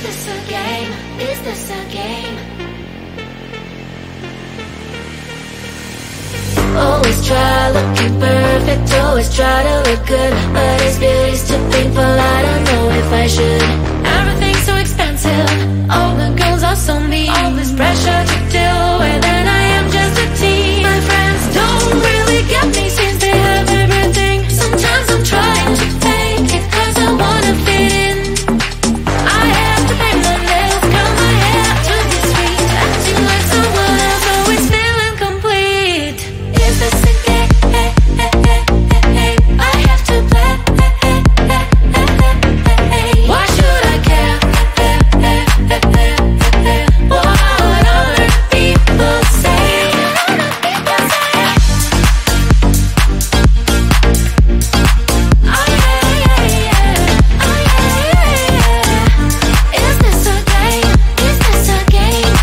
this a game? Is this a game? Always try looking perfect, always try to look good, but is beauty's too painful? I don't know if I should. Everything's so expensive, all the girls are so mean, all this pressure to deal with, and I am just a teen. My friends don't really get me since they have everything. Sometimes I'm trying to fake it cause I wanna fit in. I have to pay my nails, curl my hair to be sweet, acting like someone else, always feeling complete. Is this a game? I have to play. Why should I care? What other people say? Is this a game? Is this a game?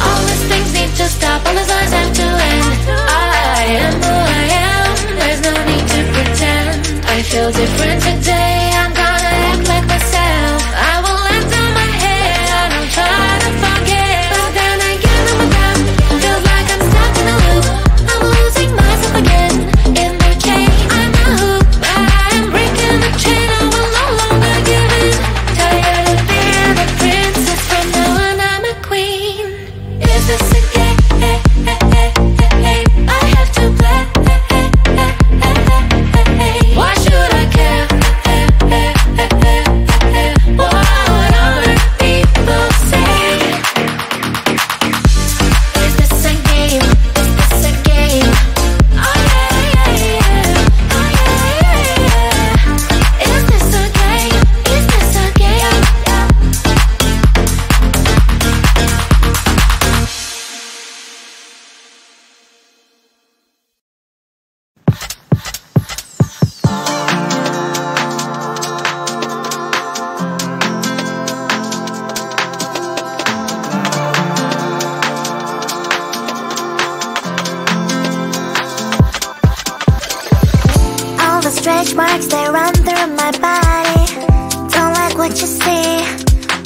All these things need to stop, all these lies have to end. I am who I am, there's no need to pretend. I feel different today, I'm gonna act like myself. I will let down my head, I don't try to forget. But then again, I'm down, feels like I'm stuck in a loop. I'm losing myself again, in the chain. I'm a hoop, but I am breaking the chain. I will no longer give in. Tired of being a princess, from now on I'm a queen. Is this a game? I have to play. Why should I care? What other people say? Is this a game? Is this a game? Oh yeah, yeah, yeah. Oh yeah, yeah, yeah. Is this a game? Is this a game? All the stretch marks, they run through my body. Don't like what you see,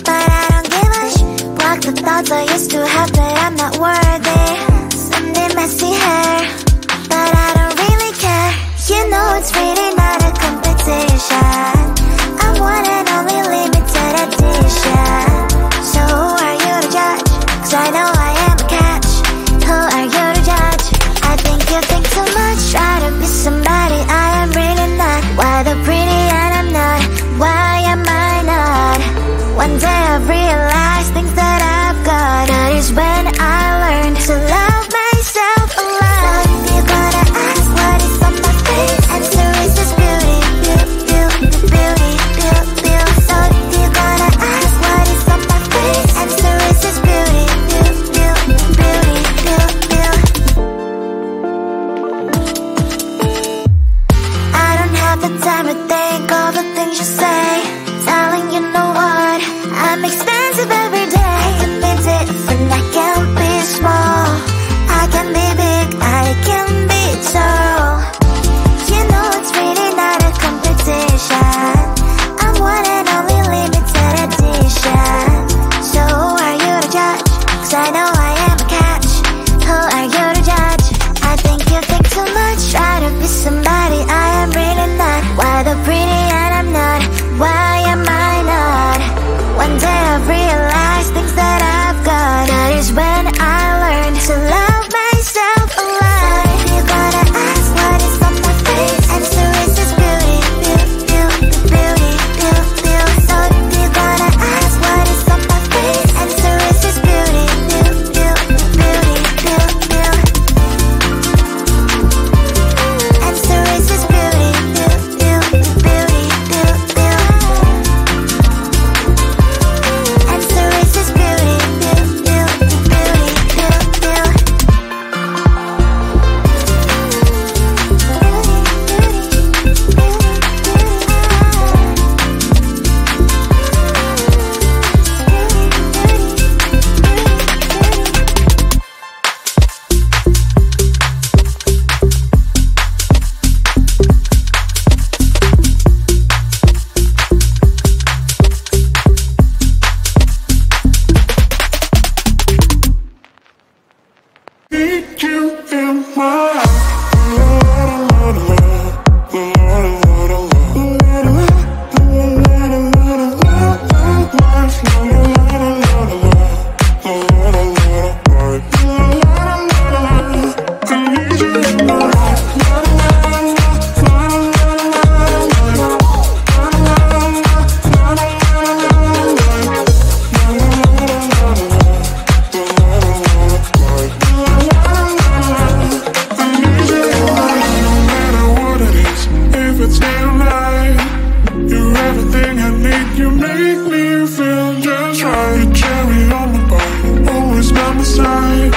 but I don't give a block the thoughts I used to have that I'm not worthy. Sunday messy hair, but I don't really care. You know it's really not a competition. I'm one and only limited edition. So who are you to judge? Cause I know I am a catch. Who are you to judge? I think you think too much. Try to be somebody I am really not. Why the pretty and I'm not? Why am I not? One day I've realized things that I've got. That is when I learned to love myself alone. So if you're gonna ask what is on my face, answer is this beauty. everything I need. You make me feel just right. You're cherry on the bottom, always by my side.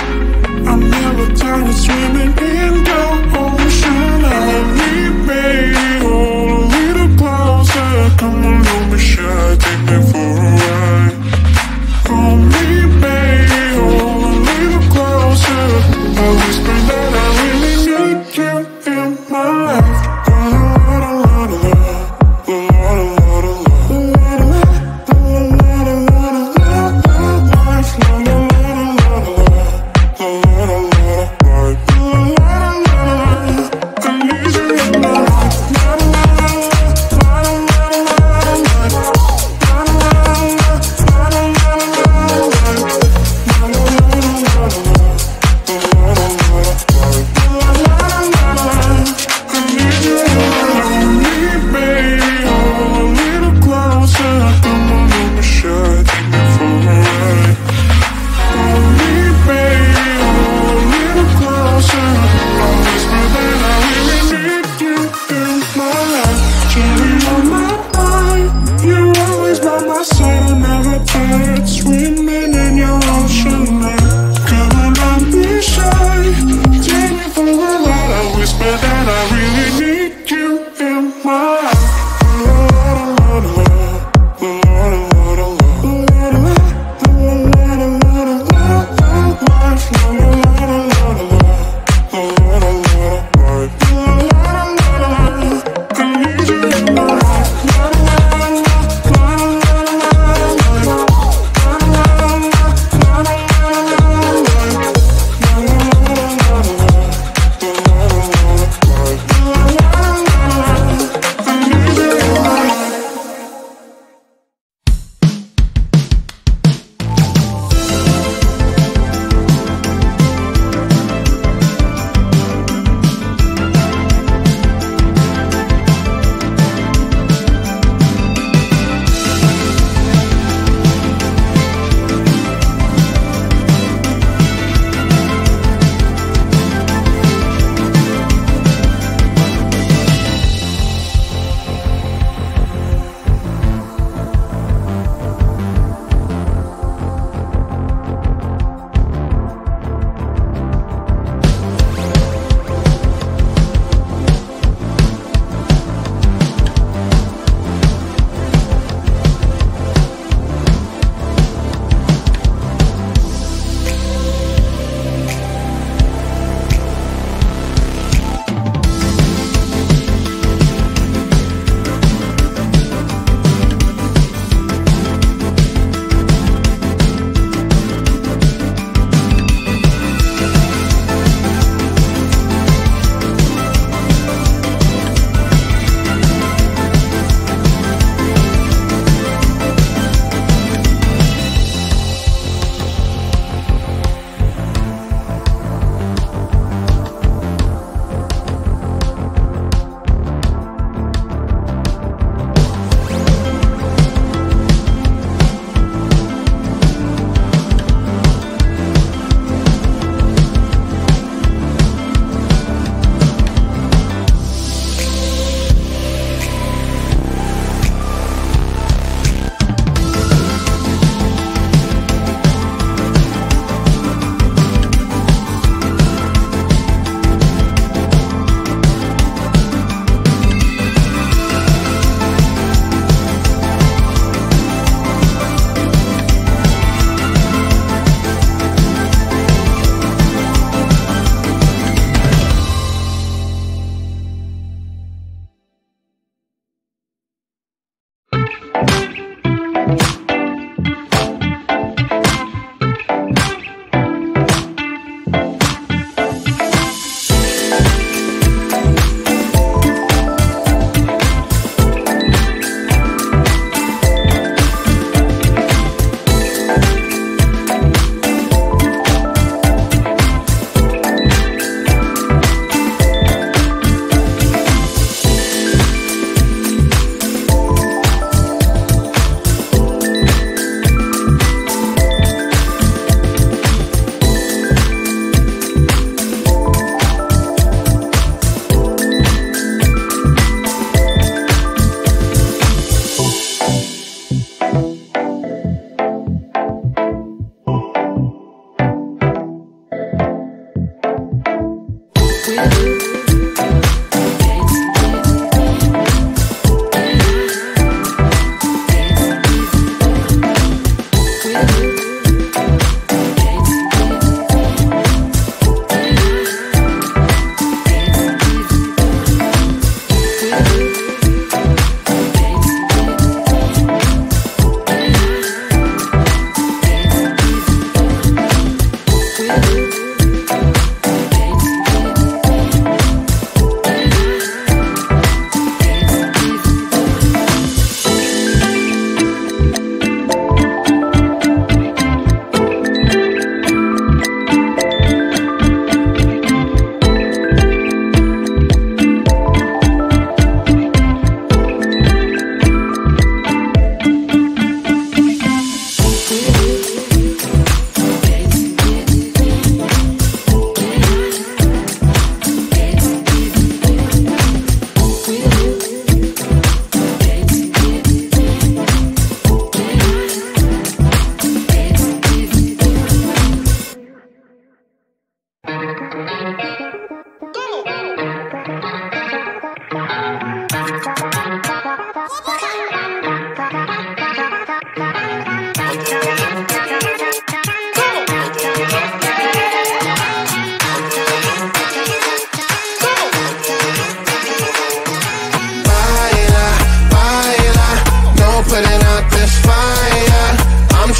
I'm never tired of swimming in your ocean. Let me baby, hold a little closer. Come on, don't be shy, take me for a ride. Hold me baby, hold a little closer. I whisper that I really need you in my life.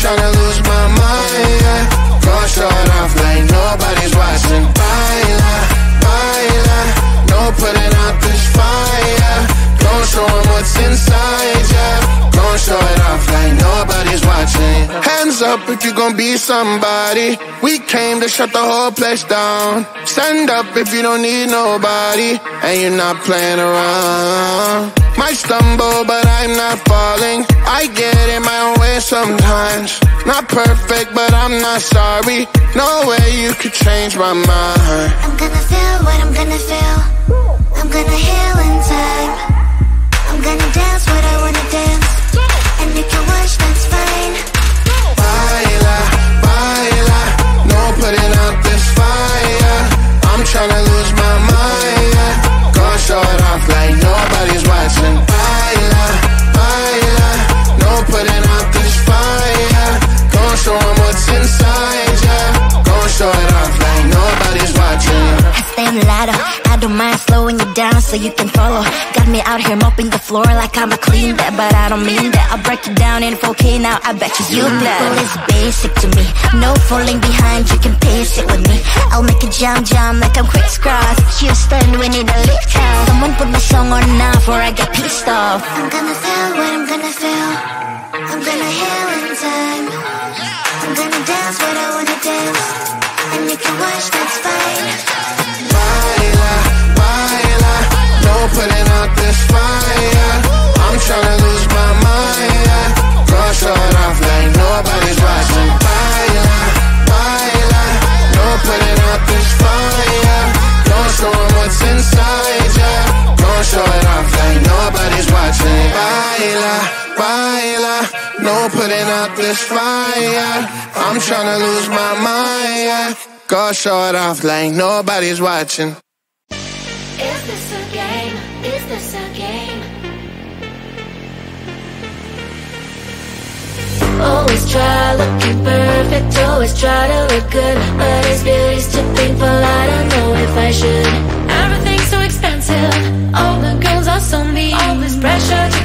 tryna lose my mind, yeah. Gonna show it off like nobody's watching. Baila, baila, no putting out this fire. Gonna show 'em what's inside, yeah. Gonna show it off like nobody's watching. Hands up if you gon' be somebody. We came to shut the whole place down. Stand up if you don't need nobody, and you're not playing around. Might stumble, but I'm not falling. I get in my own way sometimes. Not perfect, but I'm not sorry. No way you could change my mind. I'm gonna feel what I'm gonna feel. I'm gonna heal in time. I'm gonna dance what I wanna dance. And if you watch, that's fine. Baila, baila, no putting out this fire. I'm tryna lose my mind, yeah. Gonna show it off like nobody's watching. Baila, baila, no putting out this fire. Gonna show 'em what's inside, yeah. Gonna show it off like nobody's watching. I stay on the ladder, I don't mind slowing you down so you can follow. Got me out here mopping the floor like I'm a clean that, but I don't mean that. I'll break it down in 4K now, I bet you glad. Goal is basic to me, no falling behind, you can pace it with me. I'll make a jump like I'm crisscross. Houston, we need a lift out. Someone put my song on now before I get pissed off. I'm gonna feel what I'm gonna feel. I'm gonna heal in time. I'm gonna dance what I wanna dance. And if you watch, that's fine. Baila, baila, no putting out this fire. I'm tryna lose my mind, yeah. Gonna show it off like nobody's watching. Baila, baila, no putting out this fire. Gonna show 'em what's inside, yeah. Gonna show it off like nobody's watching. Baila, baila, no putting out this fire. I'm tryna lose my mind, yeah. Gonna show it off like nobody's watching. Is this a game? Is this a game? Always try looking perfect, always try to look good, but it's beauty's too painful, I don't know if I should. Everything's so expensive, all the girls are so mean, all this pressure to